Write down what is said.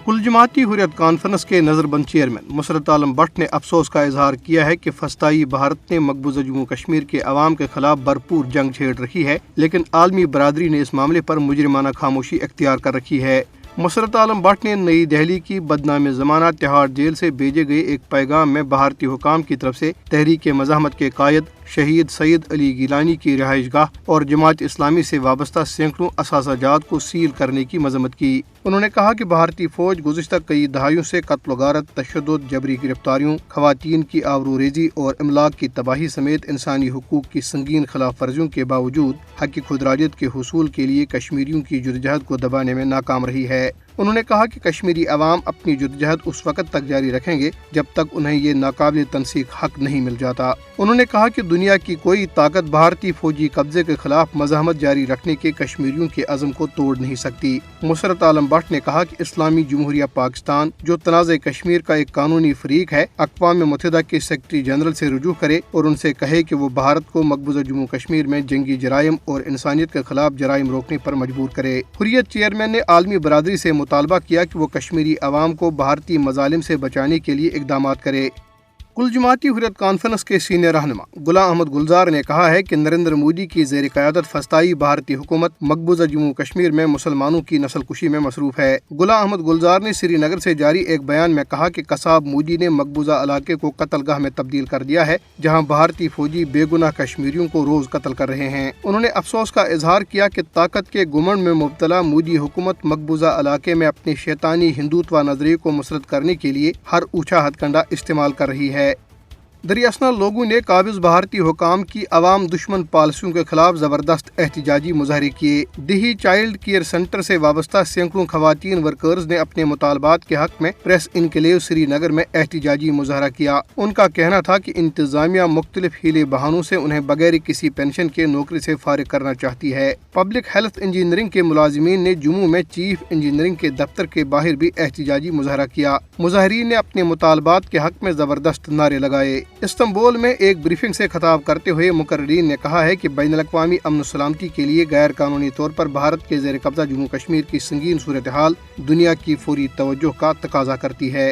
کل جماعتی حریت کانفرنس کے نظر بند چیئرمین مسرت عالم بٹ نے افسوس کا اظہار کیا ہے کہ فسطائی بھارت نے مقبوضہ جموں کشمیر کے عوام کے خلاف بھرپور جنگ چھیڑ رکھی ہے، لیکن عالمی برادری نے اس معاملے پر مجرمانہ خاموشی اختیار کر رکھی ہے۔ مسرت عالم بٹ نے نئی دہلی کی بدنام زمانہ تہاڑ جیل سے بھیجے گئے ایک پیغام میں بھارتی حکام کی طرف سے تحریک مزاحمت کے قائد شہید سید علی گیلانی کی رہائش گاہ اور جماعت اسلامی سے وابستہ سینکڑوں اثاثہ جات کو سیل کرنے کی مذمت کی۔ انہوں نے کہا کہ بھارتی فوج گزشتہ کئی دہائیوں سے قتل و غارت، تشدد، جبری گرفتاریوں، خواتین کی آبروریزی اور املاک کی تباہی سمیت انسانی حقوق کی سنگین خلاف ورزیوں کے باوجود حق خودارادیت کے حصول کے لیے کشمیریوں کی جدوجہد کو دبانے میں ناکام رہی ہے۔ انہوں نے کہا کہ کشمیری عوام اپنی جدوجہد اس وقت تک جاری رکھیں گے جب تک انہیں یہ ناقابل تنسیق حق نہیں مل جاتا۔ انہوں نے کہا کہ دنیا کی کوئی طاقت بھارتی فوجی قبضے کے خلاف مزاحمت جاری رکھنے کے کشمیریوں کے عزم کو توڑ نہیں سکتی۔ مسرت عالم بٹ نے کہا کہ اسلامی جمہوریہ پاکستان جو تنازع کشمیر کا ایک قانونی فریق ہے، اقوام متحدہ کے سیکرٹری جنرل سے رجوع کرے اور ان سے کہے کہ وہ بھارت کو مقبوضہ جموں کشمیر میں جنگی جرائم اور انسانیت کے خلاف جرائم روکنے پر مجبور کرے۔ حریت چیئرمین نے عالمی برادری سے مطالبہ کیا کہ وہ کشمیری عوام کو بھارتی مظالم سے بچانے کے لیے اقدامات کرے۔ کل جماعتی حریت کانفرنس کے سینئر رہنما غلام احمد گلزار نے کہا ہے کہ نریندر مودی کی زیر قیادت فسطائی بھارتی حکومت مقبوضہ جموں کشمیر میں مسلمانوں کی نسل کشی میں مصروف ہے۔ غلام احمد گلزار نے سری نگر سے جاری ایک بیان میں کہا کہ قصاب مودی نے مقبوضہ علاقے کو قتل گاہ میں تبدیل کر دیا ہے، جہاں بھارتی فوجی بے گناہ کشمیریوں کو روز قتل کر رہے ہیں۔ انہوں نے افسوس کا اظہار کیا کہ طاقت کے گھمنڈ میں مبتلا مودی حکومت مقبوضہ علاقے میں اپنے شیطانی ہندوتوا نظریے کو مسلط کرنے کے لیے ہر اونچا ہتھ کنڈا استعمال کر رہی ہے۔ دریاسنا لوگوں نے قابض بھارتی حکام کی عوام دشمن پالیسیوں کے خلاف زبردست احتجاجی مظاہرے کیے۔ دیہی چائلڈ کیئر سینٹر سے وابستہ سینکڑوں خواتین ورکرز نے اپنے مطالبات کے حق میں پریس انکلیو سری نگر میں احتجاجی مظاہرہ کیا۔ ان کا کہنا تھا کہ انتظامیہ مختلف ہیلے بہانوں سے انہیں بغیر کسی پینشن کے نوکری سے فارغ کرنا چاہتی ہے۔ پبلک ہیلتھ انجینئرنگ کے ملازمین نے جموں میں چیف انجینئرنگ کے دفتر کے باہر بھی احتجاجی مظاہرہ کیا۔ مظاہرین نے اپنے مطالبات کے حق میں زبردست نعرے لگائے۔ استنبول میں ایک بریفنگ سے خطاب کرتے ہوئے مقررین نے کہا ہے کہ بین الاقوامی امن و سلامتی کے لیے غیر قانونی طور پر بھارت کے زیر قبضہ جموں کشمیر کی سنگین صورتحال دنیا کی فوری توجہ کا تقاضا کرتی ہے۔